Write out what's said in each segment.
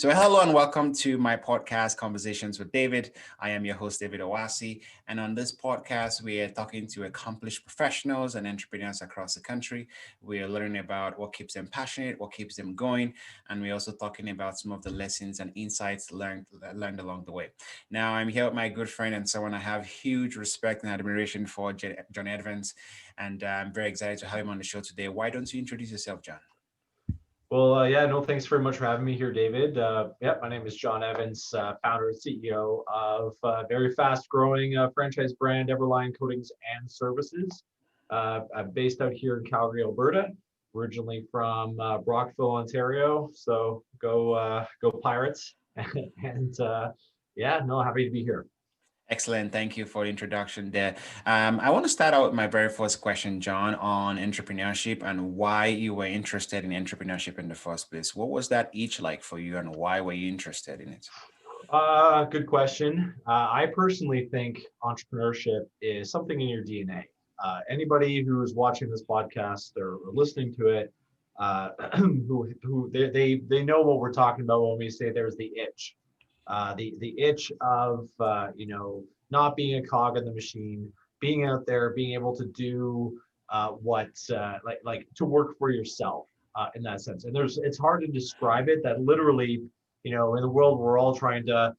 So hello and welcome to my podcast, Conversations with David. I am your host, David Owasi. And on this podcast, we are talking to accomplished professionals and entrepreneurs across the country. We are learning about what keeps them passionate, what keeps them going. And we're also talking about some of the lessons and insights learned along the way. Now, I'm here with my good friend and someone I have huge respect and admiration for, John Evans. And I'm very excited to have him on the show today. Why don't you introduce yourself, John? Well, no, thanks very much for having me here, David. My name is John Evans, founder and CEO of very fast-growing franchise brand Everline Coatings and Services. I'm based out here in Calgary, Alberta, originally from Brockville, Ontario. So go Pirates! And happy to be here. Excellent. Thank you for the introduction there. I want to start out with my very first question, John, on entrepreneurship and why you were interested in entrepreneurship in the first place. What was that each like for you and why were you interested in it? Good question. I personally think entrepreneurship is something in your DNA. Anybody who's watching this podcast or listening to it, they know what we're talking about when we say there's the itch. The itch of not being a cog in the machine, being out there, being able to do like to work for yourself in that sense. And it's hard to describe it. That literally, in the world we're all trying to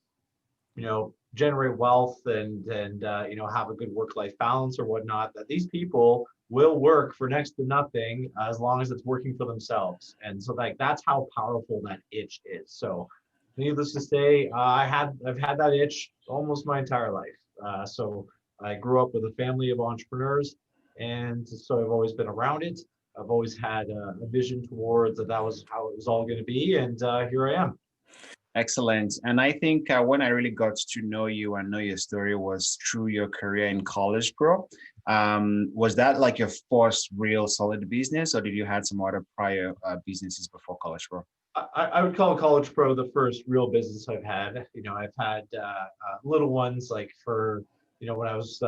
generate wealth and have a good work-life balance or whatnot, that these people will work for next to nothing as long as it's working for themselves. And so that's how powerful that itch is. So needless to say, I've had that itch almost my entire life. So I grew up with a family of entrepreneurs, and so I've always been around it. I've always had a vision towards that was how it was all going to be, and here I am. Excellent. And I think when I really got to know you and know your story was through your career in College Pro. Was that like your first real solid business, or did you had some other prior businesses before College Pro? I would call College Pro the first real business I've had. I've had little ones like for, when I was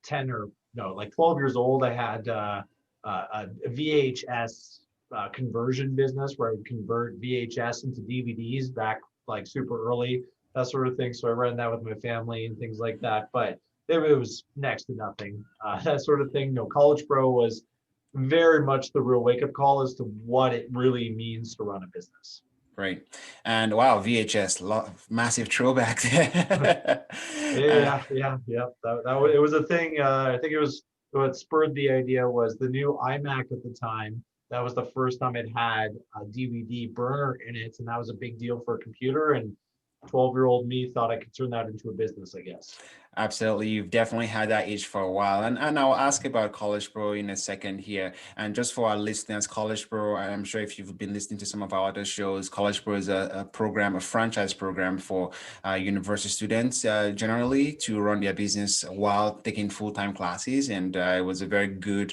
10 or 12 years old, I had a VHS conversion business where I would convert VHS into DVDs back like super early, that sort of thing. So I ran that with my family and things like that. But it was next to nothing, that sort of thing. College Pro was very much the real wake-up call as to what it really means to run a business. Right. And wow, VHS, massive throwback. Yeah. It was a thing. I think it was what spurred the idea was the new iMac at the time. That was the first time it had a DVD burner in it, and that was a big deal for a computer. And 12-year-old me thought I could turn that into a business, I guess. Absolutely. You've definitely had that itch for a while. And I'll ask about College Pro in a second here. And just for our listeners, College Pro, I'm sure if you've been listening to some of our other shows, College Pro is a program, a franchise program for university students generally to run their business while taking full-time classes. And it was a very good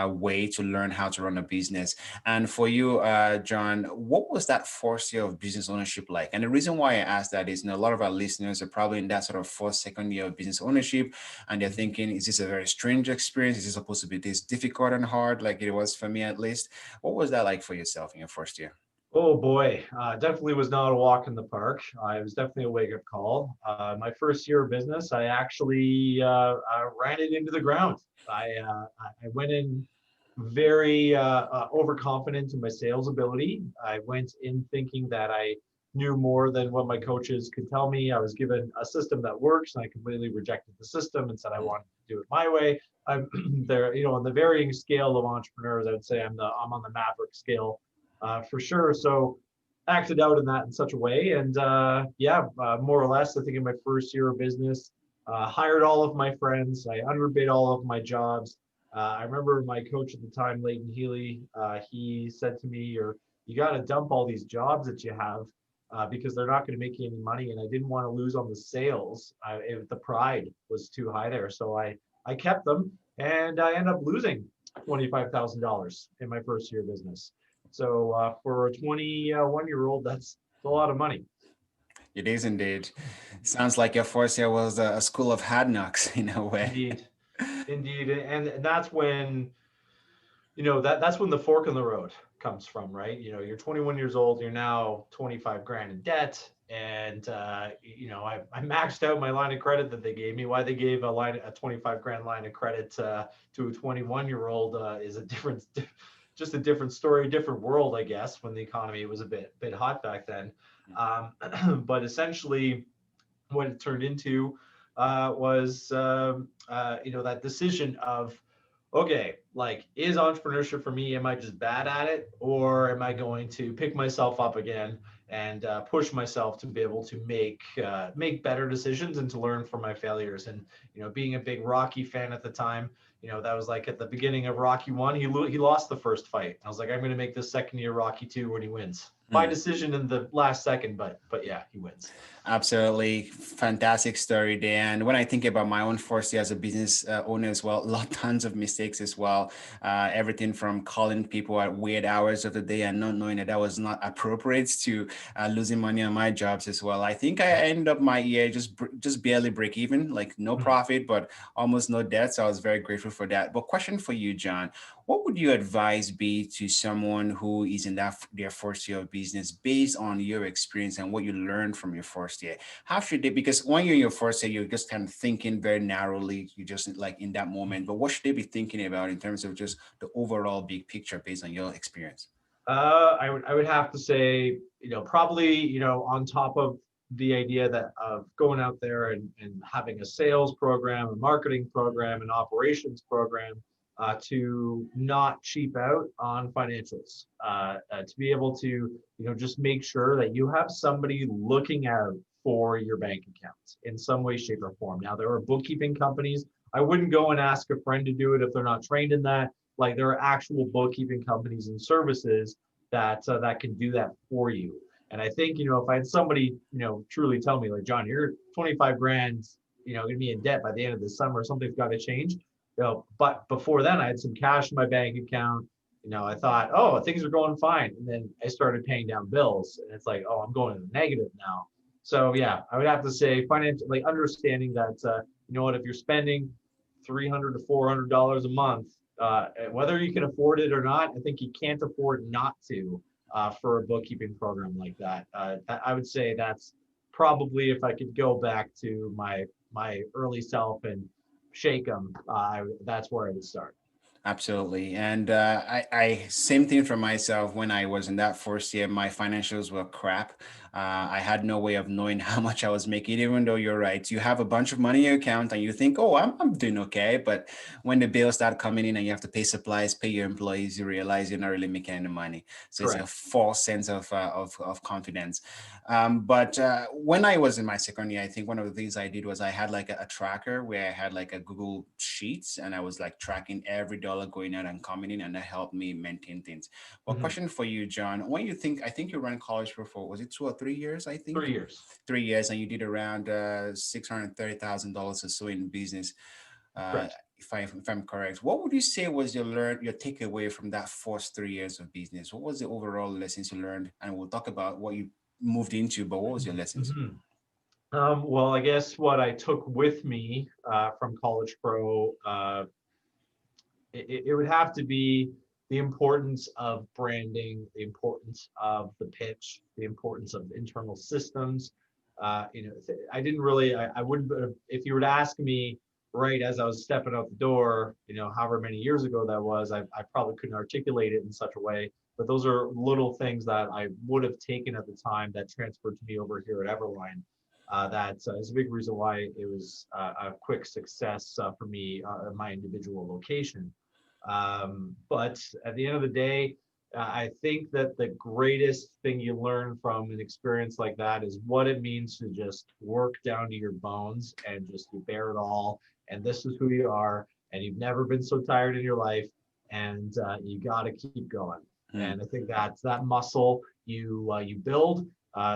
way to learn how to run a business. And for you, John, what was that first year of business ownership like? And the reason why I asked that is, a lot of our listeners are probably in that sort of first, second year of business ownership, and they're thinking, is this a very strange experience? Is it supposed to be this difficult and hard, like it was for me at least? What was that like for yourself in your first year? Oh boy, definitely was not a walk in the park. It was definitely a wake-up call. My first year of business, I actually ran it into the ground. I went in very overconfident in my sales ability. I went in thinking that I knew more than what my coaches could tell me. I was given a system that works, and I completely rejected the system and said I wanted to do it my way. I'm there, on the varying scale of entrepreneurs, I would say I'm on the maverick scale for sure. So acted out in such a way, and more or less, I think in my first year of business, hired all of my friends. I underbid all of my jobs. I remember my coach at the time, Leighton Healy, he said to me, you got to dump all these jobs that you have because they're not going to make you any money. And I didn't want to lose on the sales. The pride was too high there. So I kept them, and I ended up losing $25,000 in my first year of business. So for a 21-year-old, that's a lot of money. It is indeed. Sounds like your first year was a school of hard knocks in a way. Indeed. And that's when that's when the fork in the road comes from, right? You're 21 years old, you're now 25 grand in debt. And, I maxed out my line of credit that they gave me. Why they gave a 25 grand line of credit to a 21-year-old is just a different story, different world, I guess, when the economy was a bit hot back then. But essentially, what it turned into was that decision of, okay, like, is entrepreneurship for me? Am I just bad at it, or am I going to pick myself up again and push myself to be able to make better decisions and to learn from my failures? And being a big Rocky fan at the time, that was like at the beginning of Rocky 1, he lost the first fight. I was like, I'm going to make this second year Rocky 2 when he wins by decision in the last second, but yeah, he wins. Absolutely fantastic story there. And when I think about my own first year as a business owner as well, tons of mistakes as well. Everything from calling people at weird hours of the day and not knowing that was not appropriate, to losing money on my jobs as well. I think I ended up my year just barely break even, like no profit, but almost no debt. So I was very grateful for that. But question for you, John, what would your advice be to someone who is in their first year of business, based on your experience and what you learned from your first year? How should they, because when you're in your first year, you're just kind of thinking very narrowly, you just like in that moment, but what should they be thinking about in terms of just the overall big picture based on your experience? I would have to say, probably, on top of the idea that of going out there and having a sales program, a marketing program, an operations program, to not cheap out on financials, to be able to, just make sure that you have somebody looking out for your bank accounts in some way, shape, or form. Now, there are bookkeeping companies. I wouldn't go and ask a friend to do it if they're not trained in that. Like, there are actual bookkeeping companies and services that can do that for you. And I think, if I had somebody, truly tell me, like, John, you're 25 grand, gonna be in debt by the end of the summer, something's got to change. But before then, I had some cash in my bank account. I thought, oh, things are going fine. And then I started paying down bills, and it's like, oh, I'm going to the negative now. So yeah, I would have to say, financial, like, understanding that, what, if you're spending $300 to $400 a month, whether you can afford it or not, I think you can't afford not to, for a bookkeeping program like that. I would say that's probably, if I could go back to my early self and shake them, that's where I would start. Absolutely. And I same thing for myself. When I was in that first year, my financials were crap. I had no way of knowing how much I was making, even though you're right. You have a bunch of money in your account and you think, oh, I'm doing okay. But when the bills start coming in and you have to pay supplies, pay your employees, you realize you're not really making any money. So it's a Correct. false sense of confidence. But when I was in my second year, I think one of the things I did was I had like a tracker where I had like a Google Sheets, and I was like tracking every dollar going out and coming in, and that helped me maintain things. But Mhm. question for you, John, when you think, I think you ran college for, was it 2 or 3 years? I think 3 years. 3 years, and you did around $630,000 or so in business. Uh, Correct. if I'm correct, what would you say was your takeaway from that first 3 years of business? What was the overall lessons you learned? And we'll talk about what you moved into, but what was your lessons? Mhm. Well, I guess what I took with me from College Pro, it would have to be the importance of branding, the importance of the pitch, the importance of internal systems. I didn't really, I wouldn't, if you were to ask me right as I was stepping out the door, however many years ago that was, I probably couldn't articulate it in such a way. But those are little things that I would have taken at the time that transferred to me over here at Everline. That is a big reason why it was a quick success for me at my individual location. But at the end of the day, I think that the greatest thing you learn from an experience like that is what it means to just work down to your bones and just you bear it all. And this is who you are. And you've never been so tired in your life. And you got to keep going. Mm. And I think that's that muscle you build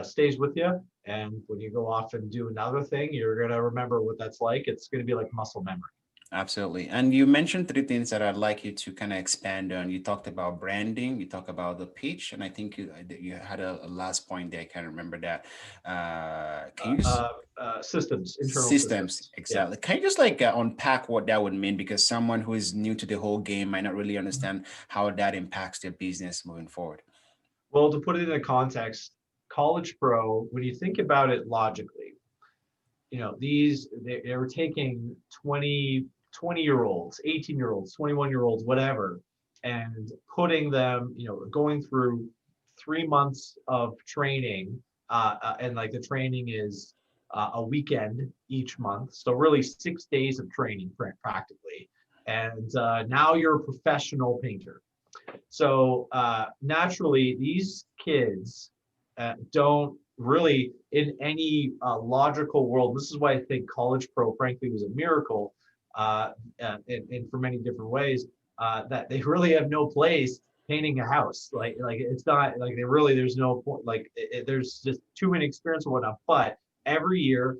stays with you. And when you go off and do another thing, you're going to remember what that's like. It's going to be like muscle memory. Absolutely. And you mentioned three things that I'd like you to kind of expand on. You talked about branding, you talked about the pitch, and I think you had a last point there. I can't remember that. Can you Systems, internal systems, systems. Yeah. exactly. Can you just like unpack what that would mean? Because someone who is new to the whole game might not really understand how that impacts their business moving forward. Well, to put it in a context, College Pro, when you think about it logically, they were taking 20-year-olds, 18-year-olds, 21-year-olds, whatever, and putting them, going through 3 months of training, and like the training is a weekend each month, so really 6 days of training practically, and now you're a professional painter. So naturally, these kids don't really, in any logical world, this is why I think College Pro, frankly, was a miracle, and for many different ways, that they really have no place painting a house. Like it's not like there's no point. Like there's just too many experience or whatnot. But every year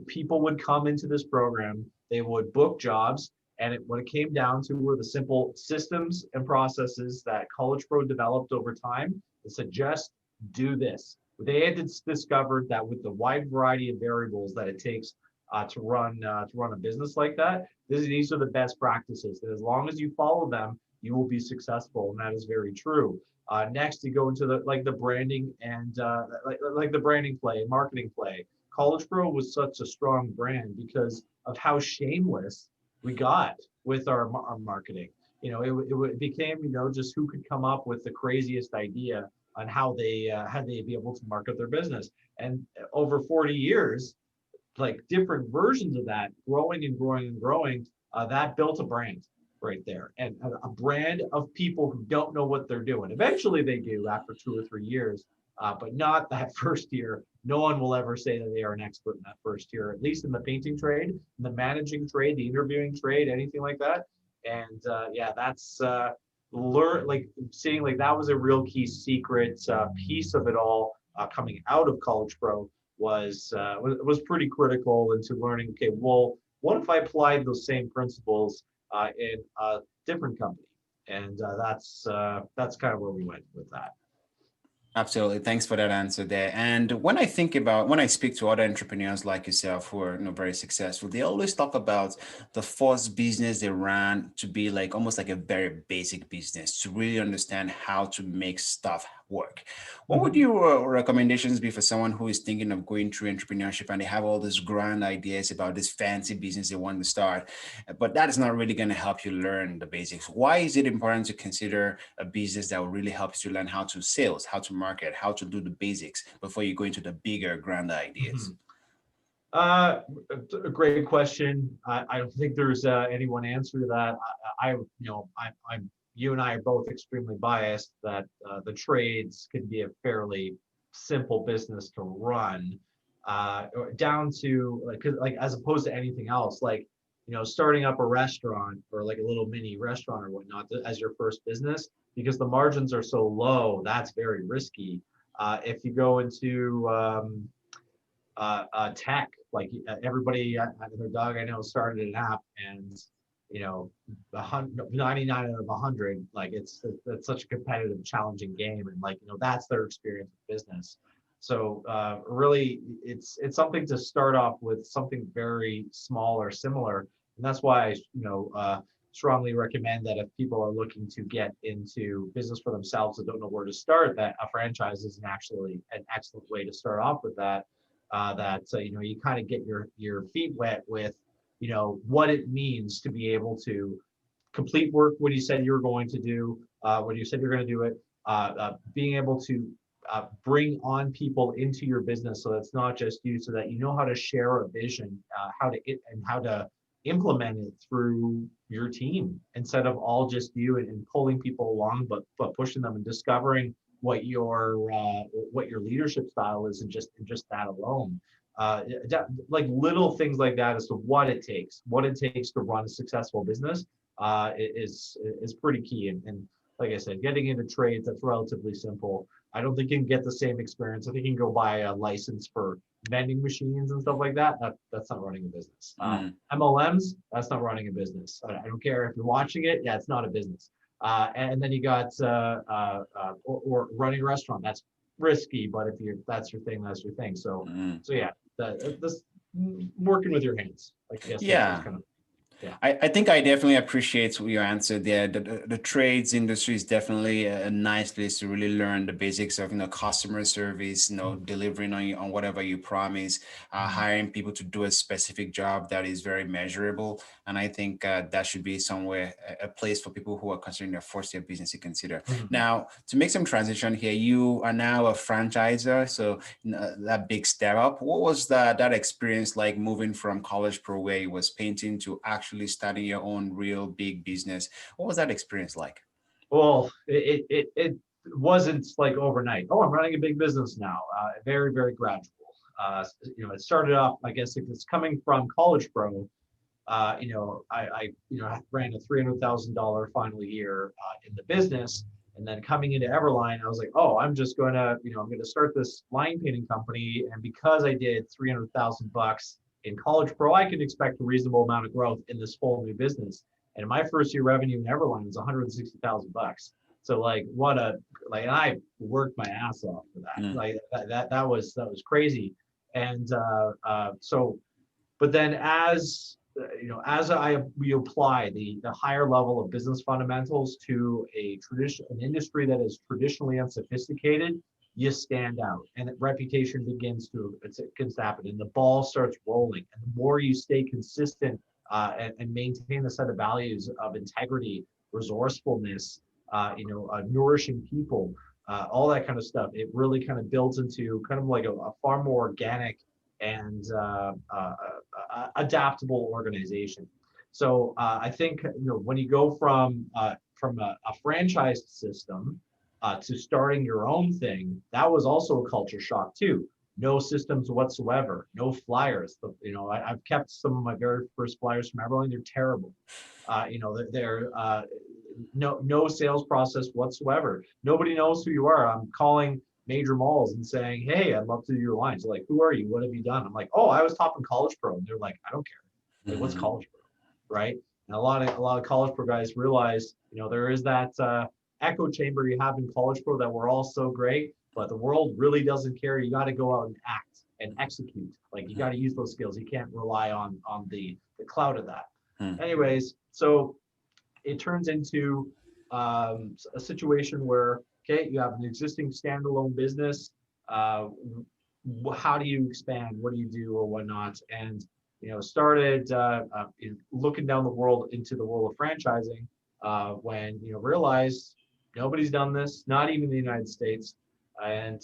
people would come into this program, they would book jobs, and what it came down to were the simple systems and processes that College Pro developed over time. It said, just do this. They had discovered that with the wide variety of variables that it takes to run a business like that, these are the best practices. That as long as you follow them, you will be successful, and that is very true. Next, you go into the branding and like the branding play, marketing play. College Pro was such a strong brand because of how shameless we got with our marketing. It became, just who could come up with the craziest idea on how they be able to market their business. And over 40 years, like different versions of that, growing and growing and growing, that built a brand right there, and a brand of people who don't know what they're doing. Eventually they do after 2 or 3 years, but not that first year. No one will ever say that they are an expert in that first year, at least in the painting trade, in the managing trade, the interviewing trade, anything like that. And yeah, that's like seeing like that was a real key secret piece of it all, coming out of College Pro was pretty critical into learning. Okay, well, what if I applied those same principles in a different company? And that's kind of where we went with that. Absolutely. Thanks for that answer there. And when I speak to other entrepreneurs like yourself who are very successful, they always talk about the first business they ran to be like almost like a very basic business to really understand how to make stuff work. What would Mhm. your recommendations be for someone who is thinking of going through entrepreneurship and they have all these grand ideas about this fancy business they want to start, but that is not really going to help you learn the basics? Why is it important to consider a business that will really help you to learn how to sales, how to market, how to do the basics before you go into the bigger, grander ideas? Mhm. Uh, a great question. I don't think there's any one answer to that. I'm you and I are both extremely biased that the trades can be a fairly simple business to run, down to like as opposed to anything else. Like starting up a restaurant or like a little mini restaurant or whatnot as your first business, because the margins are so low. That's very risky. If you go into tech. Like everybody, their dog I know started an app, and 99 out of 100. Like it's such a competitive, challenging game, and that's their experience with business. So really, it's something to start off with, something very small or similar, and that's why I strongly recommend that if people are looking to get into business for themselves and don't know where to start, that a franchise is actually an excellent way to start off with that. You kind of get your feet wet with what it means to be able to complete work when you said you were going to do, when you said you're going to do it, being able to bring on people into your business, so that's not just you, so that you know how to share a vision, how to implement it through your team instead of all just you, and pulling people along, but pushing them and discovering what your leadership style is, and just that alone. Like little things like that as to what it takes to run a successful business, is pretty key. And like I said, getting into trades, that's relatively simple. I don't think you can get the same experience. I think you can go buy a license for vending machines and stuff like that, that's not running a business. Mm. MLMs, that's not running a business. I don't care if you're watching it. Yeah, it's not a business. And then you got or running a restaurant. That's risky, but if that's your thing, that's your thing. So Mm. yeah, this working with your hands, I guess is Yeah. kind of yeah. I think I definitely appreciate your answer there. The trades industry is definitely a nice place to really learn the basics of, customer service, delivering on whatever you promise, Mhm. hiring people to do a specific job that is very measurable. And I think that should be somewhere, a place for people who are considering their first year business to consider. Mhm. Now, to make some transition here, you are now a franchisor. So that big step up. What was that experience like moving from College Pro where you was painting to actually starting your own real big business? What was that experience like? Well, it wasn't like overnight. Oh, I'm running a big business now. Very, very gradual. It started off, I guess, if it's coming from College Pro. I ran a $300,000 final year in the business, and then coming into Everline, I was like, oh, I'm going to start this line painting company, and because I did 300,000 bucks in College Pro, I could expect a reasonable amount of growth in this whole new business. And my first year revenue in Everline was 160,000 bucks. So and I worked my ass off for that. Mm, Like that was crazy. And so but then as we apply the higher level of business fundamentals to an industry that is traditionally unsophisticated, you stand out, and reputation begins to happen, and the ball starts rolling. And the more you stay consistent and maintain the set of values of integrity, resourcefulness, nourishing people, all that kind of stuff, it really kind of builds into kind of like a far more organic and adaptable organization. So I think when you go from a franchised system to starting your own thing, that was also a culture shock too. No systems whatsoever, no flyers. I've kept some of my very first flyers from Everline. They're terrible. They're no sales process whatsoever. Nobody knows who you are. I'm calling major malls and saying, hey, I'd love to do your lines. They're like, who are you? What have you done? I'm like, oh, I was top in College Pro. And they're like, I don't care. Like, what's mhm, College Pro? Right. And a lot of College Pro guys realize, there is that echo chamber you have in College Pro that we're all so great, but the world really doesn't care. You got to go out and act and execute. Like you got to use those skills. You can't rely on the cloud of that. mm, Anyways, so it turns into a situation where, okay, you have an existing standalone business. Uh, how do you expand? What do you do or whatnot? And started looking down the world into the world of franchising when realized nobody's done this, not even the United States. And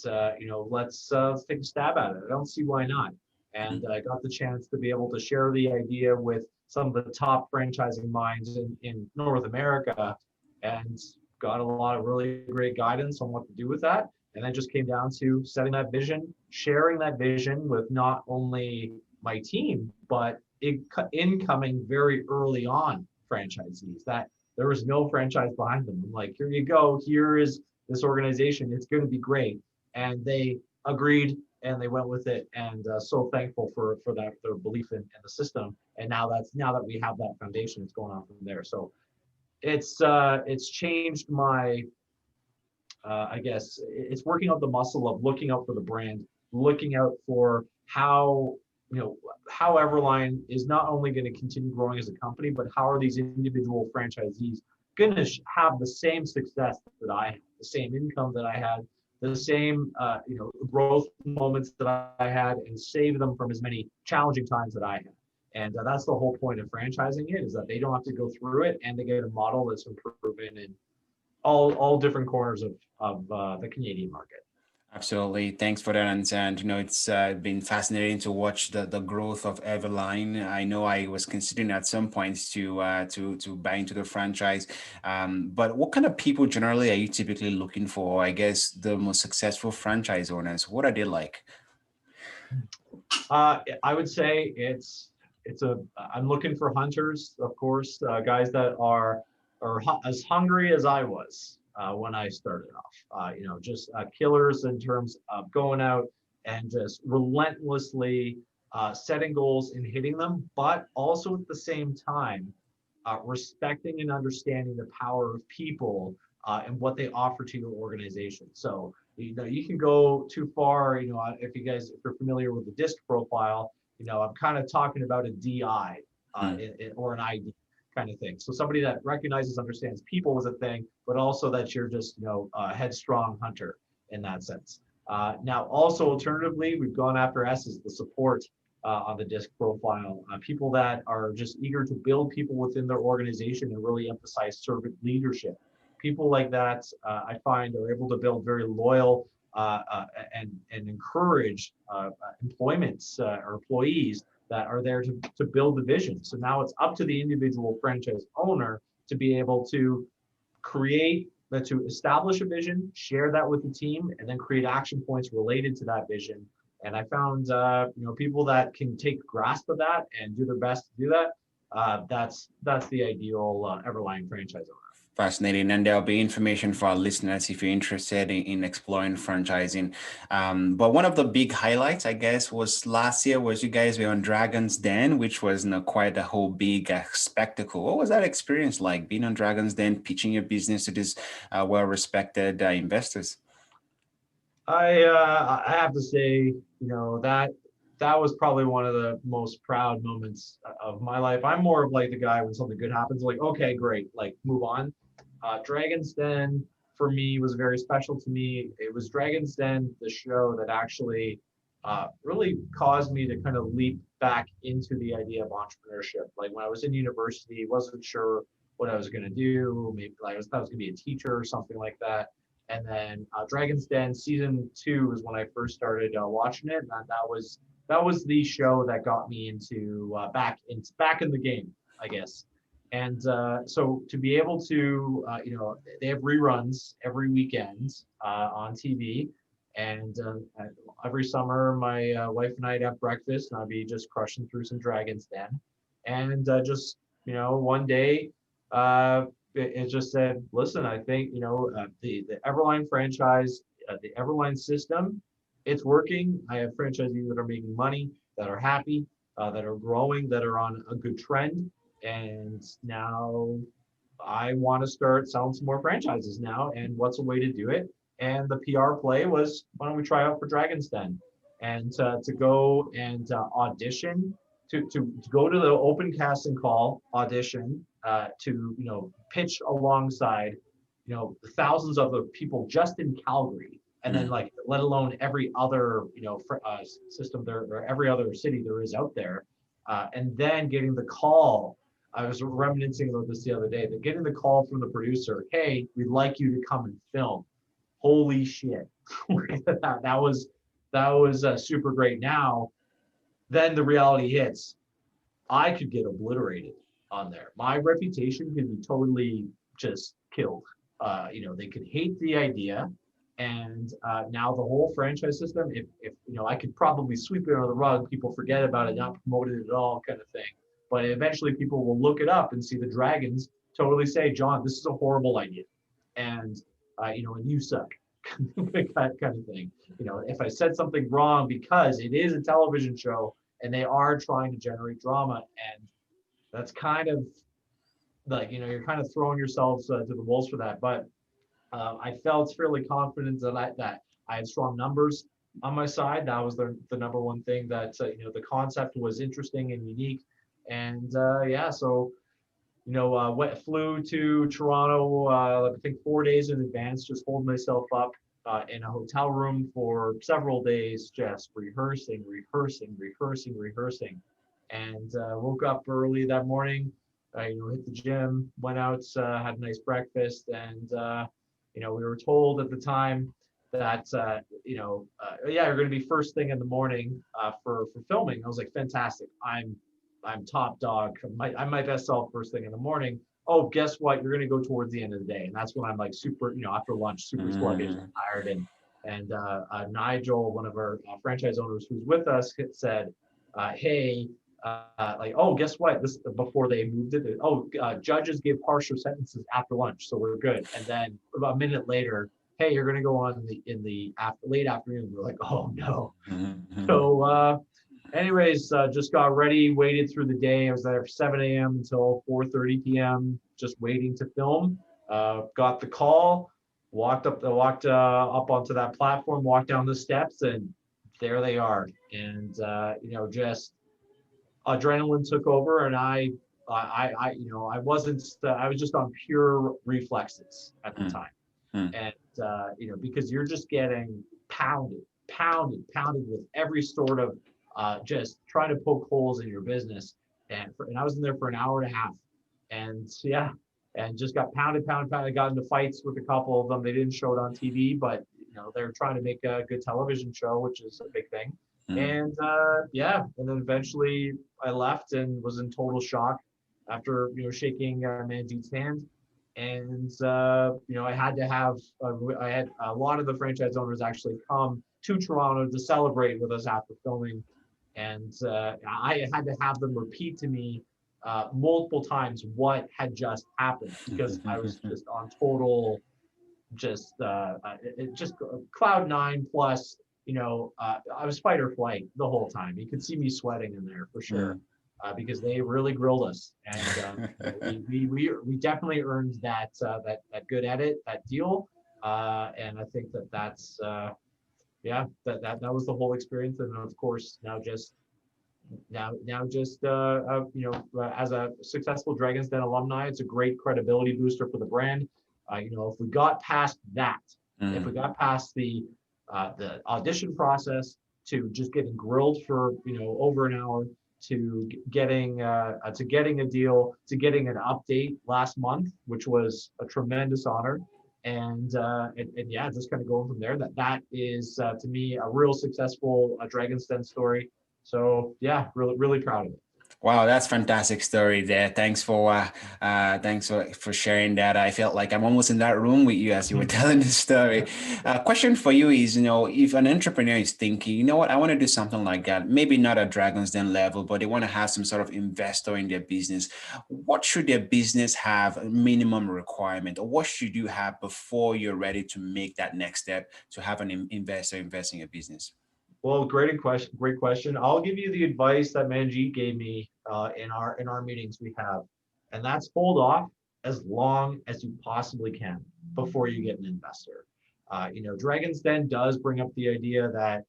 let's take a stab at it. I don't see why not. And mm. I got the chance to be able to share the idea with some of the top franchising minds in North America, and got a lot of really great guidance on what to do with that. And then just came down to setting that vision, sharing that vision with not only my team, but incoming very early on franchisees that there was no franchise behind them. I'm like, here you go. Here is this organization. It's going to be great. And they agreed and they went with it. And so thankful for that, their belief in the system. And now that we have that foundation, it's going on from there. So it's changed my I guess it's working out the muscle of looking out for the brand, looking out for how Everline is not only going to continue growing as a company, but how are these individual franchisees going to have the same success that I had, the same income that I had, the same growth moments that I had, and save them from as many challenging times that I had. And that's the whole point of franchising it, is that they don't have to go through it, and they get a model that's proven in all different corners of the Canadian market. Absolutely. Thanks for that. And it's been fascinating to watch the growth of Everline. I know I was considering at some points to buy into the franchise. But what kind of people generally are you typically looking for? I guess the most successful franchise owners, what are they like? I would say I'm looking for hunters, of course, guys that are as hungry as I was when I started off. Just killers in terms of going out, and just relentlessly setting goals and hitting them, but also at the same time respecting and understanding the power of people and what they offer to your organization. So you can go too far. If you're familiar with the DISC profile, I'm kind of talking about a DI Mm. or an ID kind of thing. So somebody that recognizes, understands people as a thing, but also that you're just a headstrong hunter in that sense. Now, also alternatively, we've gone after S as the support on the DISC profile. People that are just eager to build people within their organization and really emphasize servant leadership. People like that, I find, are able to build very loyal and encourage employments or employees that are there to build the vision. So now it's up to the individual franchise owner to be able to to establish a vision, share that with the team, and then create action points related to that vision. And I found, people that can take grasp of that and do their best to do that. That's the ideal Everline franchise owner. Fascinating. And there'll be information for our listeners if you're interested in exploring franchising. But one of the big highlights, I guess, was last year was you guys were on Dragon's Den, which was quite a whole big spectacle. What was that experience like, being on Dragon's Den, pitching your business to these well-respected investors? I have to say, that was probably one of the most proud moments of my life. I'm more of like the guy when something good happens, like, okay, great, like move on. Dragon's Den for me was very special to me. It was Dragon's Den, the show that actually really caused me to kind of leap back into the idea of entrepreneurship. Like when I was in university, wasn't sure what I was going to do. Maybe like I thought I was going to be a teacher or something like that. And then Dragon's Den season 2 is when I first started watching it, and that was the show that got me into back in the game, I guess. And so to be able to, they have reruns every weekend on TV. And every summer, my wife and I'd have breakfast, and I'd be just crushing through some Dragon's Den. And just, one day, it just said, listen, I think, the Everline franchise, the Everline system, it's working. I have franchisees that are making money, that are happy, that are growing, that are on a good trend. And now I want to start selling some more franchises now. And what's a way to do it? And the PR play was, why don't we try out for Dragon's Den? And to go and audition, to go to the open casting call audition, to pitch alongside thousands of the people just in Calgary, and then like let alone every other system there or every other city there is out there, and then getting the call. I was reminiscing about this the other day. That getting the call from the producer, hey, we'd like you to come and film. Holy shit, that was super great. Now, then the reality hits. I could get obliterated on there. My reputation could be totally just killed. They could hate the idea, and now the whole franchise system. If I could probably sweep it under the rug, people forget about it, not promote it at all, kind of thing. But eventually, people will look it up and see the Dragons totally say, "John, this is a horrible idea," and and you suck, that kind of thing. If I said something wrong because it is a television show and they are trying to generate drama, and that's kind of like you're kind of throwing yourselves to the wolves for that. But I felt fairly confident that I had strong numbers on my side. That was the number one thing, that the concept was interesting and unique. And yeah, so flew to Toronto, I think 4 days in advance, just holding myself up in a hotel room for several days, just rehearsing, and woke up early that morning. Hit the gym, went out, had a nice breakfast, and we were told at the time that yeah, you're going to be first thing in the morning for filming. I was like, fantastic. I'm top dog. I'm my best self first thing in the morning. Oh, guess what? You're going to go towards the end of the day, and that's when I'm like super, after lunch, super sluggish, and tired, and Nigel, one of our franchise owners who's with us, said, "Hey, like, oh, guess what? This before they moved it. Oh, judges give harsher sentences after lunch, so we're good." And then about a minute later, hey, you're going to go on in the late afternoon. We're like, oh no. Mhm. So anyways, just got ready, waited through the day. I was there from 7 a.m. until 4:30 p.m. just waiting to film. Got the call, walked up onto that platform, walked down the steps, and there they are. And just adrenaline took over, and I wasn't, I was just on pure reflexes at the Mm, time. mm, And because you're just getting pounded with every sort of just trying to poke holes in your business. And I was in there for an hour and a half, and yeah, and just got pounded. Got into fights with a couple of them. They didn't show it on TV, but they're trying to make a good television show, which is a big thing. mm. And yeah, and then eventually I left and was in total shock after shaking Manjeet's hand. And I had to have I had a lot of the franchise owners actually come to Toronto to celebrate with us after filming, and I had to have them repeat to me multiple times what had just happened, because I was just on total just cloud nine plus. I was fight or flight the whole time. You could see me sweating in there for sure. Mm. Because they really grilled us, and we definitely earned that good edit, that deal, and I think that's yeah, that was the whole experience. And of course now just as a successful Dragon's Den alumni, it's a great credibility booster for the brand. If we got past that, if we Mm. got past the audition process, to just getting grilled for over an hour, to getting a deal, to getting an update last month, which was a tremendous honor. And yeah, just kind of going from there. That is to me a real successful Dragon's Den story. So yeah, really proud of it. Wow, that's fantastic story there. Thanks for sharing that. I felt like I'm almost in that room with you as you were telling the story. Question for you is, if an entrepreneur is thinking, you know what, I want to do something like that, maybe not at Dragon's Den level, but they want to have some sort of investor in their business. What should their business have a minimum requirement, or what should you have before you're ready to make that next step to have an investor invest in your business? Well, great question. Great question. I'll give you the advice that Manjeet gave me in our meetings we have, and that's hold off as long as you possibly can before you get an investor. Dragon's Den does bring up the idea that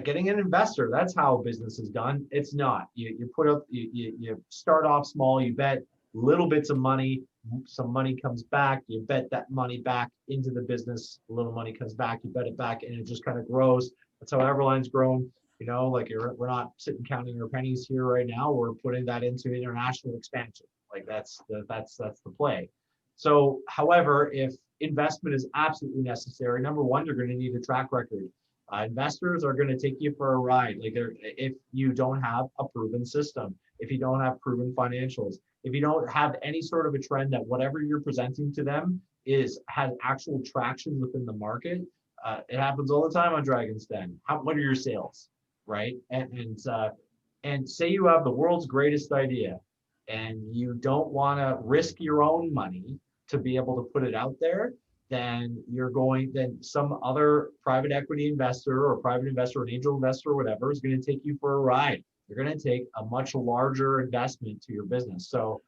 getting an investor, that's how business is done. It's not. You put up you start off small, you bet little bits of money, some money comes back, you bet that money back into the business, a little money comes back, you bet it back, and it just kind of grows. That's how Everline's grown. Like we're not sitting counting our pennies here right now. We're putting that into international expansion. Like that's the play. So, however, if investment is absolutely necessary, number one, you're going to need a track record. Investors are going to take you for a ride. Like if you don't have a proven system, if you don't have proven financials, if you don't have any sort of a trend that whatever you're presenting to them has actual traction within the market. It happens all the time on Dragon's Den. What are your sales, right? And say you have the world's greatest idea, and you don't want to risk your own money to be able to put it out there, then some other private equity investor or private investor or an angel investor or whatever is going to take you for a ride. You're going to take a much larger investment to your business. So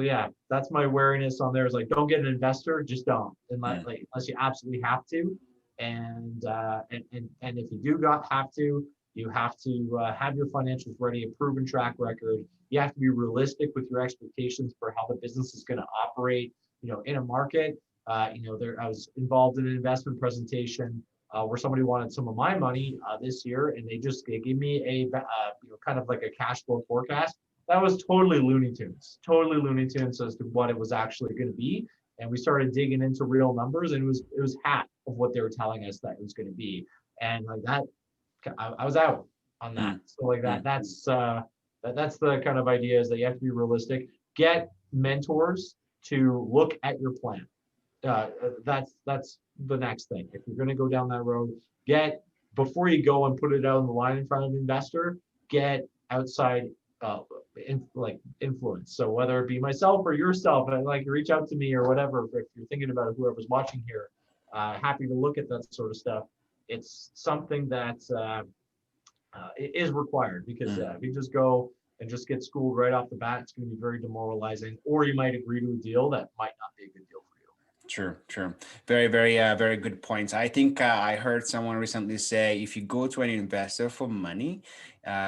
yeah, that's my wariness on there. Is like, don't get an investor, just don't, unless you absolutely have to. And if you do have to, you have to have your financials ready, a proven track record. You have to be realistic with your expectations for how the business is going to operate, in a market. I was involved in an investment presentation where somebody wanted some of my money this year, and they gave me a kind of like a cash flow forecast. That was totally Looney Tunes as to what it was actually going to be. And we started digging into real numbers, and it was half of what they were telling us that it was going to be. And like that, I was out on that. So like that's the kind of idea, is that you have to be realistic. Get mentors to look at your plan. That's the next thing. If you're going to go down that road, before you go and put it out on the line in front of an investor, get outside influence. So whether it be myself or yourself, and like reach out to me or whatever, if you're thinking about it, whoever's watching here, happy to look at that sort of stuff. It's something that is required, because if you just go and just get schooled right off the bat, it's going to be very demoralizing, or you might agree to a deal that might not be a good deal for you. True. Very good points. I think I heard someone recently say if you go to an investor for money,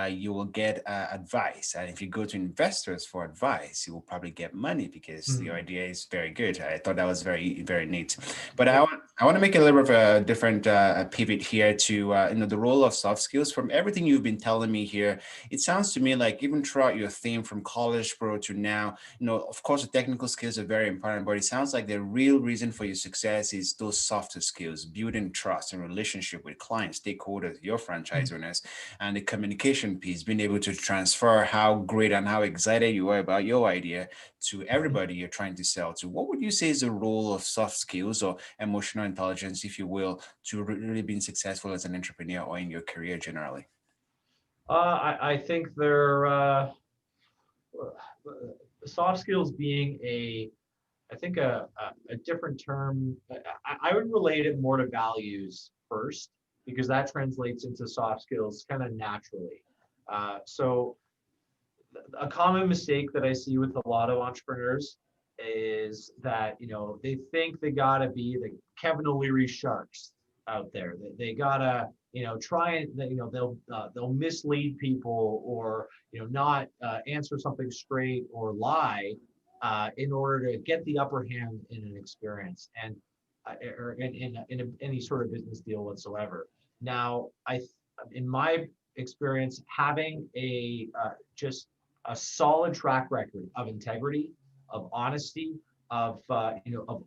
you will get advice. And if you go to investors for advice, you will probably get money because your idea is very good. I thought that was very neat. But I want to make a little bit of a different pivot here to the role of soft skills. From everything you've been telling me here, it sounds to me like even throughout your theme from college pro to now, of course, the technical skills are very important, but it sounds like the real reason for your success is those softer skills, building trust and relationship with clients, stakeholders, your franchise owners, and the communication piece, being able to transfer how great and how excited you are about your idea to everybody you're trying to sell to. What would you say is the role of soft skills or emotional intelligence, if you will, to really being successful as an entrepreneur or in your career generally? I think they're soft skills being I think a different term. I would relate it more to values first, because that translates into soft skills kind of naturally. So a common mistake that I see with a lot of entrepreneurs is that, they think they gotta be the Kevin O'Leary sharks out there. They gotta, try and, they'll mislead people, or, not answer something straight, or lie in order to get the upper hand in an experience, and or in any sort of business deal whatsoever. Now, in my experience, having just a solid track record of integrity, of honesty, of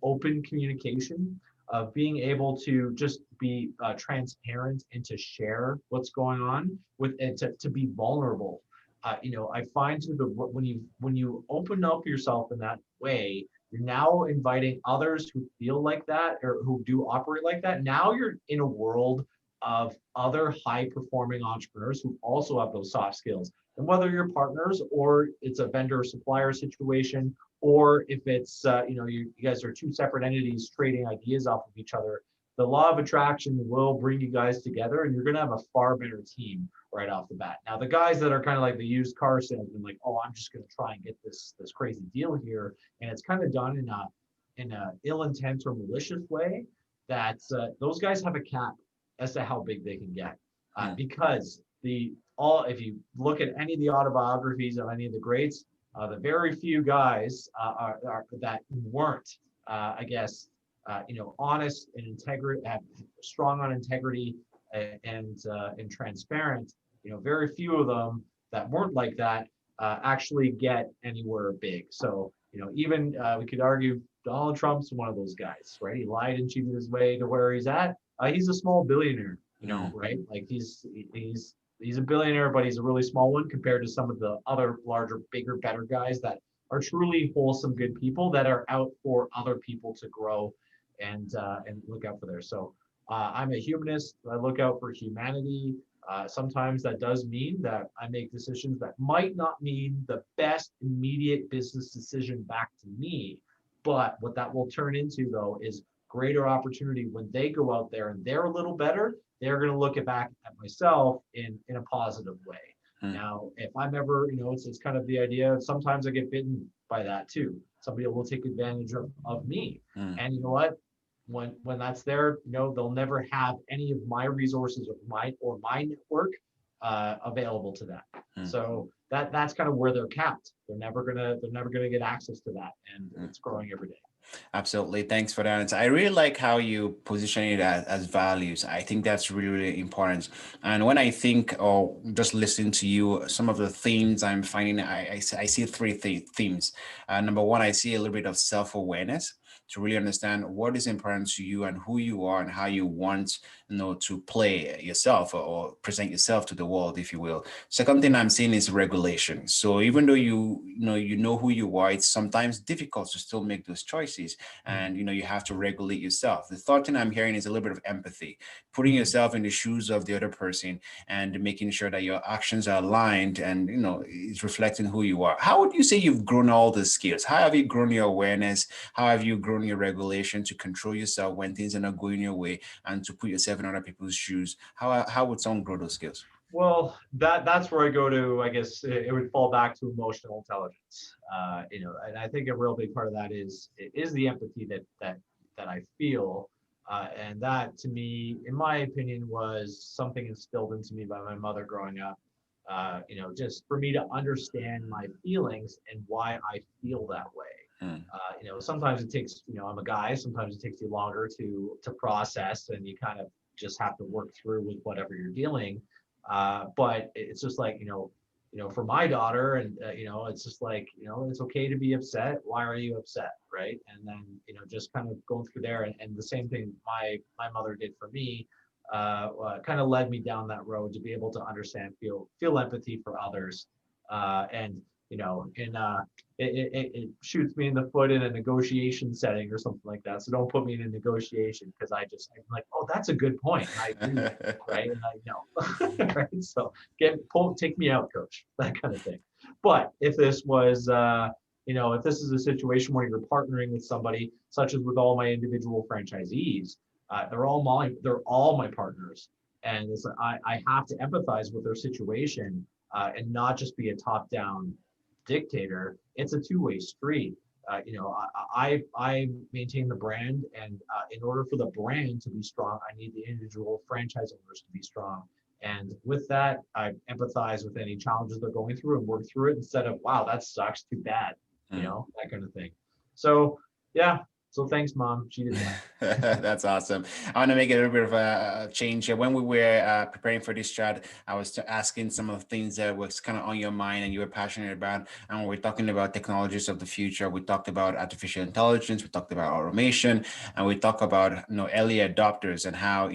open communication, of being able to just be transparent and to share what's going on with, and to be vulnerable. I find when you open up yourself in that way, you're now inviting others who feel like that, or who do operate like that. Now you're in a world of other high performing entrepreneurs who also have those soft skills. And whether you're partners, or it's a vendor supplier situation, or if it's you guys are two separate entities trading ideas off of each other, the law of attraction will bring you guys together, and you're going to have a far better team right off the bat. Now, the guys that are kind of like the used car salesman, like, oh, I'm just going to try and get this crazy deal here, and it's kind of done in a ill intent or malicious way, that those guys have a cap as to how big they can get, because if you look at any of the autobiographies of any of the greats, the very few guys that weren't, I guess, honest and integrity, strong on integrity, and transparent. Very few of them that weren't like that actually get anywhere big. So, even we could argue Donald Trump's one of those guys, right? He lied and cheated his way to where he's at. He's a small billionaire, right? Like he's a billionaire, but he's a really small one compared to some of the other larger, bigger, better guys that are truly wholesome, good people that are out for other people to grow and look out for there. So I'm a humanist. I look out for humanity. Sometimes that does mean that I make decisions that might not mean the best immediate business decision back to me. But what that will turn into, though, is greater opportunity when they go out there and they're a little better. They're going to look back at myself in a positive way. Now, if I'm ever, it's kind of the idea of sometimes I get bitten by that too. Somebody will take advantage of me. And you know what? When that's there, they'll never have any of my resources or my network available to them. So that's kind of where they're capped. They're never gonna get access to that, and it's growing every day. Absolutely. Thanks for that. I really like how you position it as values. I think that's really important. And when I think, or just listening to you, some of the themes I'm finding, I see three themes. Number one, I see a little bit of self-awareness. to really understand what is important to you and who you are and how you want, to play yourself or present yourself to the world, if you will. Second thing I'm seeing is regulation. So even though you know who you are, it's sometimes difficult to still make those choices, and you have to regulate yourself. The third thing I'm hearing is a little bit of empathy, putting yourself in the shoes of the other person and making sure that your actions are aligned and it's reflecting who you are. How would you say you've grown all these skills? How have you grown your awareness? How have you grown your regulation to control yourself when things are not going your way and to put yourself in other people's shoes? How would someone grow those skills? Well, that's where I go to. I guess it would fall back to emotional intelligence. And I think a real big part of that is the empathy that I feel, and that to me, in my opinion, was something instilled into me by my mother growing up. Just for me to understand my feelings and why I feel that way. Hmm. Sometimes it takes, I'm a guy. Sometimes it takes you longer to process, and you kind of just have to work through with whatever you're dealing. But it's just like, for my daughter, and it's just like, it's okay to be upset. Why are you upset, right? And then just kind of going through there, and the same thing my mother did for me, kind of led me down that road to be able to understand, feel empathy for others, and in it shoots me in the foot in a negotiation setting or something like that. So don't put me in a negotiation, because I'm like, oh, that's a good point. I agree with you, right? And I know, right? So take me out, coach, that kind of thing. But if this was, if this is a situation where you're partnering with somebody, such as with all my individual franchisees, they're all my partners, and it's like I have to empathize with their situation, and not just be a top-down dictator. It's a two-way street. I maintain the brand, and in order for the brand to be strong, I need the individual franchise owners to be strong. And with that, I empathize with any challenges they're going through and work through it, instead of, wow, that sucks, too bad, that kind of thing. So yeah. So thanks, Mom. She did that. That's awesome. I want to make a little bit of a change here. When we were preparing for this chat, I was asking some of the things that was kind of on your mind and you were passionate about. And when we're talking about technologies of the future, we talked about artificial intelligence, we talked about automation, and we talk about early adopters and how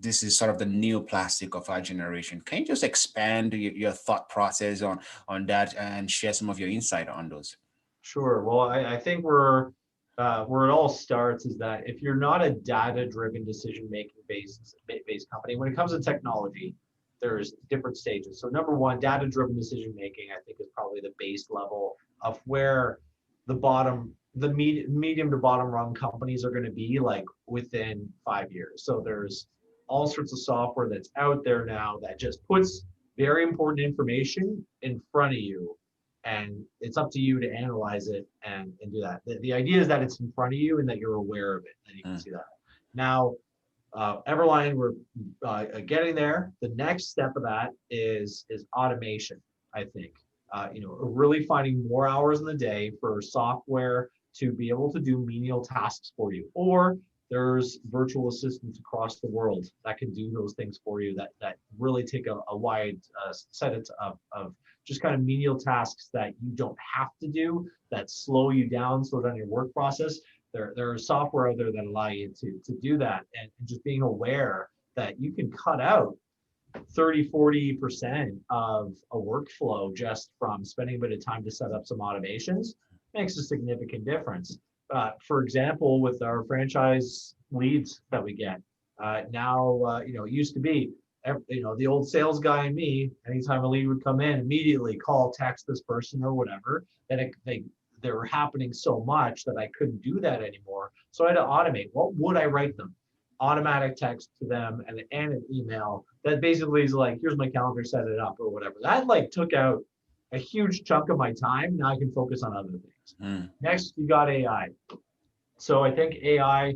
this is sort of the new plastic of our generation. Can you just expand your thought process on that and share some of your insight on those? Sure. Well, I think where it all starts is that if you're not a data-driven decision-making based company, when it comes to technology, there's different stages. So number one, data-driven decision-making, I think, is probably the base level of where the medium to bottom rung companies are going to be like within 5 years. So there's all sorts of software that's out there now that just puts very important information in front of you, and it's up to you to analyze it and do that. The idea is that it's in front of you and that you're aware of it, and you can see that. Now, Everline, we're getting there. The next step of that is automation, I think. Really finding more hours in the day for software to be able to do menial tasks for you. Or there's virtual assistants across the world that can do those things for you, that really take a wide set of just kind of menial tasks that you don't have to do, that slow you down, slow down your work process. There are software out there that allow you to do that, and just being aware that you can cut out 30-40% of a workflow just from spending a bit of time to set up some automations makes a significant difference. For example, with our franchise leads that we get, now, it used to be, the old sales guy and me, anytime a lead would come in, immediately call, text this person or whatever, that they were happening so much that I couldn't do that anymore. So I had to automate. What would I write them? Automatic text to them and an email that basically is like, here's my calendar, set it up or whatever. That like took out a huge chunk of my time. Now I can focus on other things. Next, you got AI. So I think AI,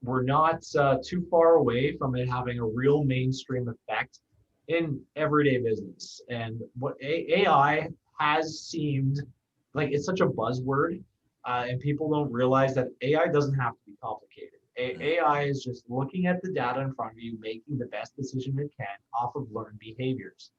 we're not too far away from it having a real mainstream effect in everyday business. And what AI has seemed like, it's such a buzzword, and people don't realize that AI doesn't have to be complicated. AI is just looking at the data in front of you, making the best decision it can off of learned behaviors.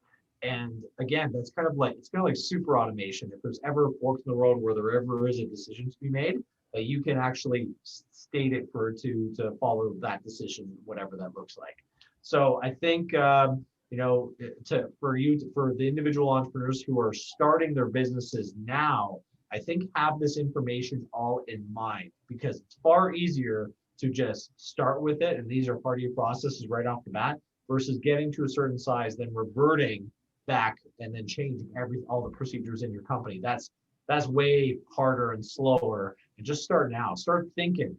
And again, it's kind of like super automation. If there's ever a fork in the road where there ever is a decision to be made, that you can actually state it to follow that decision, whatever that looks like. So I think for the individual entrepreneurs who are starting their businesses now, I think have this information all in mind, because it's far easier to just start with it, and these are part of your processes right off the bat, versus getting to a certain size, then reverting back and then changing all the procedures in your company. That's way harder and slower. And just start now. Start thinking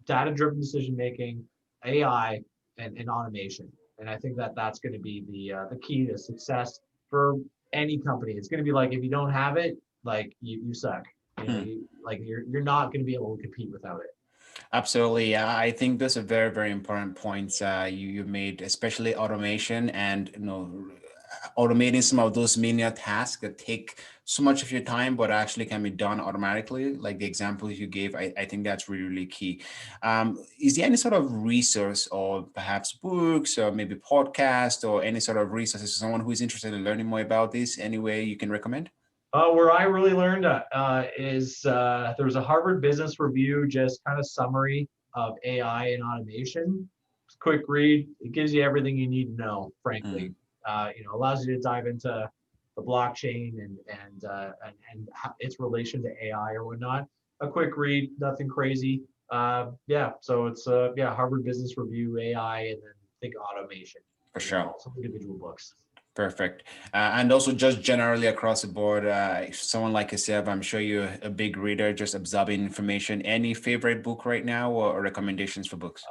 data-driven decision making, AI, and automation. And I think that's going to be the key to success for any company. It's going to be like, if you don't have it, like you suck. You're not going to be able to compete without it. Absolutely. I think those are very, very important points you made, especially automation and, automating some of those menial tasks that take so much of your time, but actually can be done automatically. Like the examples you gave, I think that's really, really key. Is there any sort of resource or perhaps books or maybe podcast or any sort of resources for someone who is interested in learning more about this? Any way you can recommend? Where I really learned is there was a Harvard Business Review, just kind of summary of AI and automation. It's a quick read. It gives you everything you need to know, frankly. Allows you to dive into the blockchain and its relation to AI or whatnot. A quick read, nothing crazy. So it's Harvard Business Review, AI, and then think automation. For sure. Some individual books. Perfect. And also just generally across the board, someone like yourself, I'm sure you're a big reader, just absorbing information. Any favorite book right now or recommendations for books?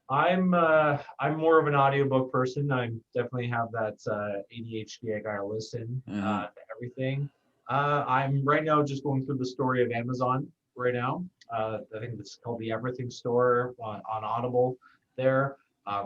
I'm more of an audiobook person. I definitely have that ADHD. I gotta listen to everything. I'm right now just going through the story of Amazon right now. I think it's called The Everything Store on Audible there.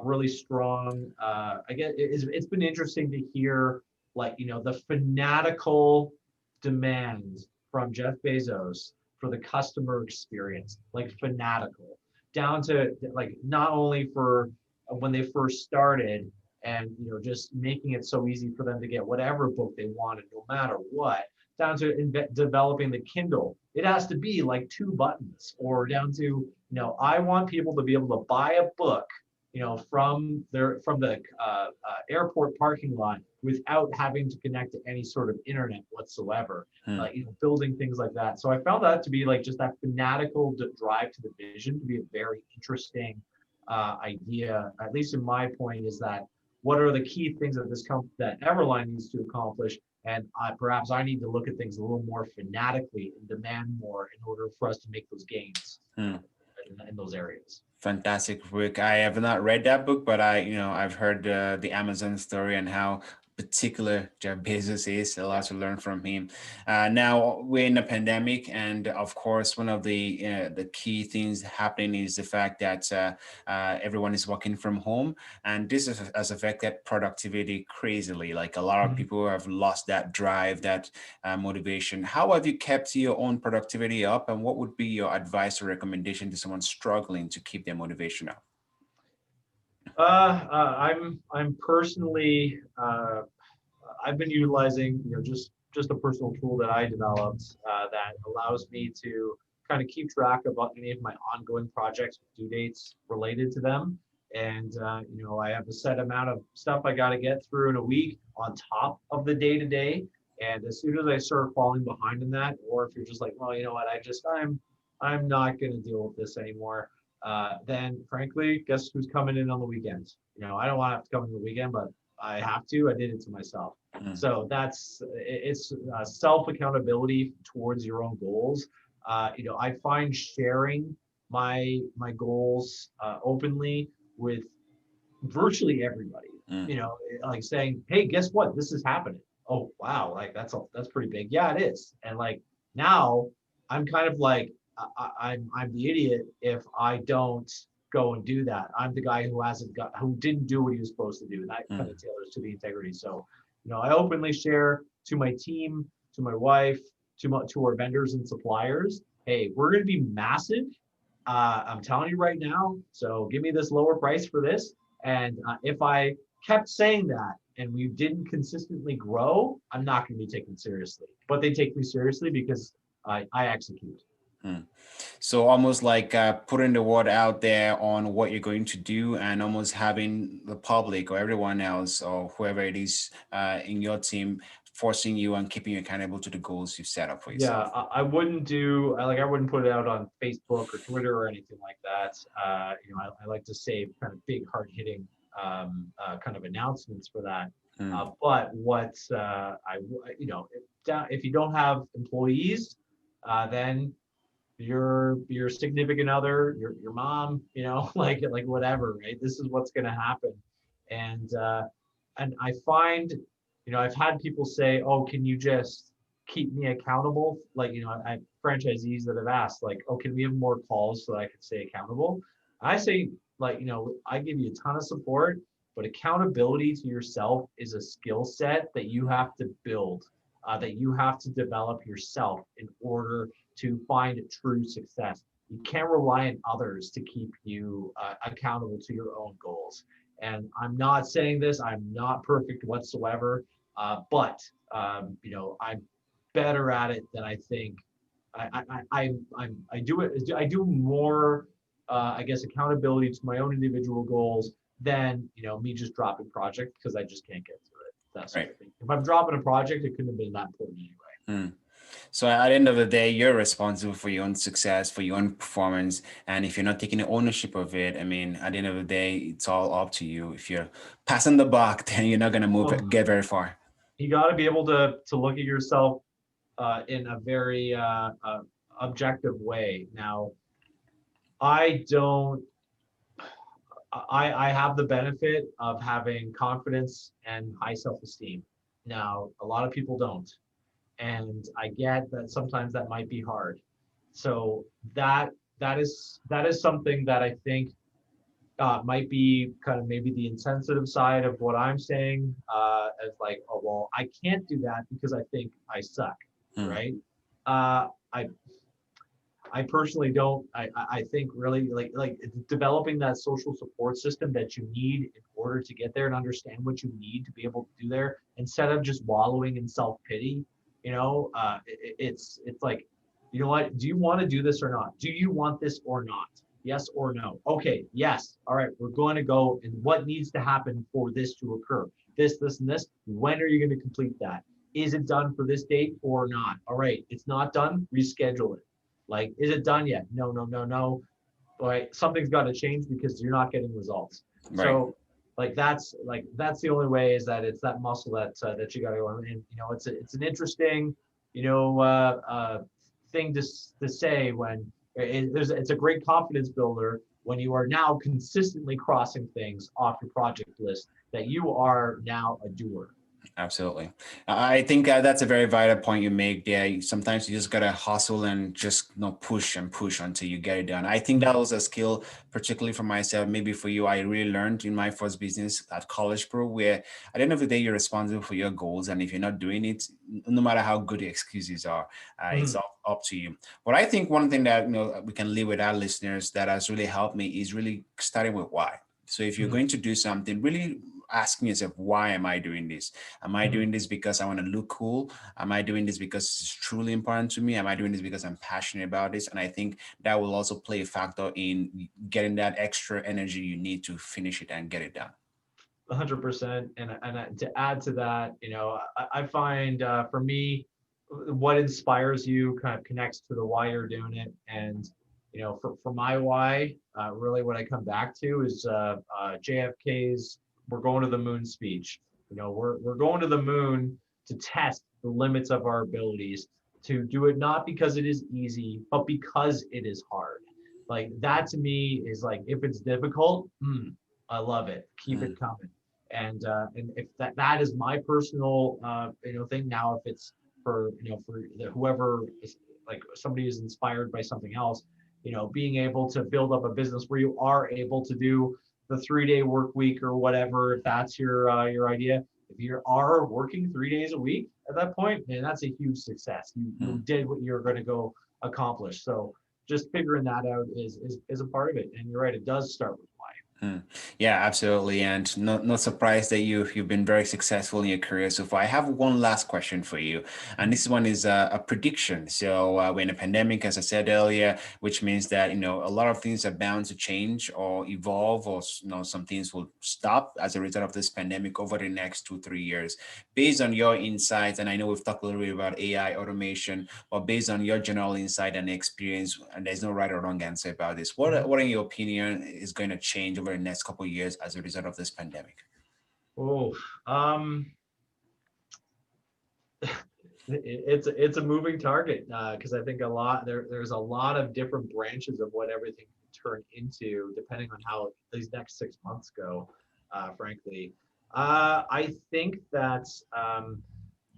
Really strong. I guess it's been interesting to hear, the fanatical demand from Jeff Bezos for the customer experience, like fanatical, down to like not only for when they first started and just making it so easy for them to get whatever book they wanted, no matter what, down to developing the Kindle. It has to be like 2 buttons, or down to, I want people to be able to buy a book from the airport parking lot without having to connect to any sort of internet whatsoever. Building things like that. So I found that to be like just that fanatical drive to the vision to be a very interesting idea. At least in my point is that what are the key things that Everline needs to accomplish, and perhaps I need to look at things a little more fanatically and demand more in order for us to make those gains in those areas. Fantastic, Rick. I have not read that book, but I've heard the Amazon story and how particular Jeff Bezos is. A lot to learn from him. Now we're in a pandemic, and of course, one of the key things happening is the fact that everyone is working from home, and this has affected productivity crazily. Like a lot of people have lost that drive, that motivation. How have you kept your own productivity up, and what would be your advice or recommendation to someone struggling to keep their motivation up? I'm personally, I've been utilizing, just a personal tool that I developed that allows me to kind of keep track of any of my ongoing projects with due dates related to them. And, I have a set amount of stuff I got to get through in a week on top of the day to day. And as soon as I start falling behind in that, or if you're just like, well, you know what, I'm not going to deal with this anymore. Then frankly, guess who's coming in on the weekends? I don't want to have to come in the weekend, but I have to. I did it to myself. So it's self accountability towards your own goals. I find sharing my goals openly with virtually everybody. Like saying, hey, guess what? This is happening. Oh wow, like that's pretty big. Yeah, it is. And like now I'm kind of like I'm the idiot if I don't go and do that. I'm the guy who didn't do what he was supposed to do, and that kind of tailors to the integrity. So, I openly share to my team, to my wife, to our vendors and suppliers. Hey, we're going to be massive. I'm telling you right now. So give me this lower price for this. And if I kept saying that and we didn't consistently grow, I'm not going to be taken seriously. But they take me seriously because I execute. Hmm. So almost like putting the word out there on what you're going to do, and almost having the public or everyone else or whoever it is in your team forcing you and keeping you accountable to the goals you've set up for Yeah, yourself. I wouldn't put it out on Facebook or Twitter or anything like that. I like to save kind of big, hard hitting kind of announcements for that. Hmm. But what if you don't have employees, then your significant other, your mom, like whatever, right? This is what's going to happen, and I find, I've had people say, "Oh, can you just keep me accountable?" Like, I have franchisees that have asked, like, "Oh, can we have more calls so that I can stay accountable?" I say, like, I give you a ton of support, but accountability to yourself is a skill set that you have to build, that you have to develop yourself in order to find true success. You can't rely on others to keep you accountable to your own goals. And I'm not saying this, I'm not perfect whatsoever, but I'm better at it than I think. I do it. I do more, I guess, accountability to my own individual goals than me just dropping project because I just can't get to it. That sort Right. of thing. If I'm dropping a project, it couldn't have been that important anyway. Hmm. So at the end of the day, you're responsible for your own success, for your own performance. And if you're not taking the ownership of it, I mean, at the end of the day, it's all up to you. If you're passing the buck, then you're not going to Well, get very far. you got to be able to look at yourself in a very objective way. Now, I don't. I have the benefit of having confidence and high self-esteem. Now, a lot of people don't, and I get that sometimes that might be hard. So that is something that I think might be kind of maybe the insensitive side of what I'm saying, as like, oh well, I can't do that because I think I suck, Hmm. right? Uh, I I personally don't. I think really like developing that social support system that you need in order to get there and understand what you need to be able to do there instead of just wallowing in self pity. It's like, you know what? Do you want to do this or not? Do you want this or not? Yes or no? Okay, yes. All right, we're going to go. And what needs to happen for this to occur? This, and this. When are you going to complete that? Is it done for this date or not? All right, it's not done. Reschedule it. Like, is it done yet? No, no, no, no. Like, something's got to change because you're not getting results. Right. So, that's the only way, is that it's that muscle that you got to go on. And it's an interesting, you know, thing to say when it's a great confidence builder when you are now consistently crossing things off your project list that you are now a doer. Absolutely. I think that's a very vital point you make there. Sometimes you just gotta hustle and just push and push until you get it done. I think that was a skill, particularly for myself, maybe for you, I really learned in my first business at College Pro, where at the end of the day, you're responsible for your goals. And if you're not doing it, no matter how good the excuses are, it's Mhm. up to you. But I think one thing that we can leave with our listeners that has really helped me is really starting with why. So if you're Mhm. going to do something, really asking yourself, why am I doing this? Am I Mhm. doing this because I want to look cool? Am I doing this because it's truly important to me? Am I doing this because I'm passionate about this? And I think that will also play a factor in getting that extra energy you need to finish it and get it done. 100%. And to add to that, I find, for me, what inspires you kind of connects to the why you're doing it. And for my why, really what I come back to is JFK's "We're going to the moon" speech. We're going to the moon to test the limits of our abilities, to do it not because it is easy, but because it is hard. Like, that to me is like, if it's difficult, I love it. Keep Mm, it coming. And if that is my personal thing. Now, if it's for whoever is, like, somebody is inspired by something else, being able to build up a business where you are able to do the 3-day work week or whatever, if that's your idea. If you are working 3 days a week at that point, man, that's a huge success. You mm. did what you're going to go accomplish. So just figuring that out is a part of it. And you're right, it does start with why. Hmm. Yeah, absolutely. And not surprised that you've been very successful in your career so far. I have one last question for you. And this one is a prediction. So we're in a pandemic, as I said earlier, which means that, a lot of things are bound to change or evolve, or, some things will stop as a result of this pandemic over the next 2, 3 years. Based on your insights, and I know we've talked a little bit about AI automation, but based on your general insight and experience, and there's no right or wrong answer about this, what in your opinion is going to change over the next couple of years as a result of this pandemic? Oh, um, it's a moving target because I think there's a lot of different branches of what everything can turn into depending on how these next 6 months go. Frankly, I think that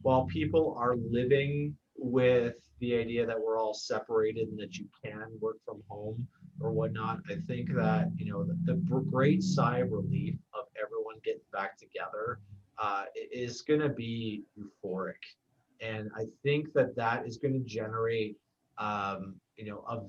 while people are living with the idea that we're all separated and that you can work from home or whatnot, I think that the great sigh of relief of everyone getting back together is going to be euphoric, and I think that that is going to generate a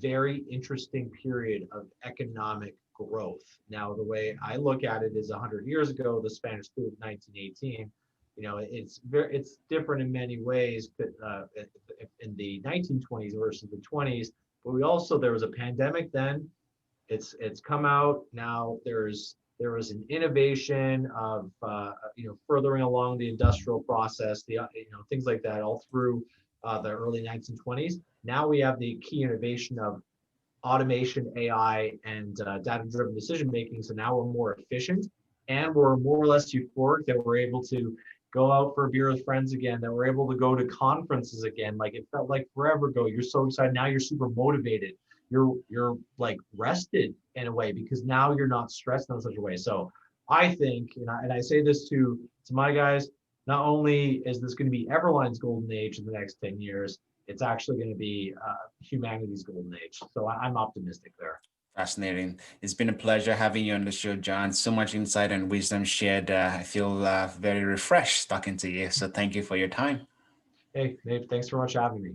very interesting period of economic growth. Now, the way I look at it is 100 years ago, the Spanish flu of 1918. It's different in many ways in the 1920s versus the 20s, but there was a pandemic then. It's come out now. There was an innovation of furthering along the industrial process, things like that all through the early 1920s. Now we have the key innovation of automation, AI, and data-driven decision making. So now we're more efficient, and we're more or less euphoric that we're able to go out for a beer with friends again, that we're able to go to conferences again. Like it felt like forever ago. You're so excited. Now you're super motivated. You're like rested in a way because now you're not stressed in such a way. So I think, and I say this to my guys, not only is this going to be Everline's golden age in the next 10 years, it's actually going to be humanity's golden age. So I'm optimistic there. Fascinating. It's been a pleasure having you on the show, John. So much insight and wisdom shared. I feel very refreshed talking to you. So thank you for your time. Hey, Dave, thanks so much for having me.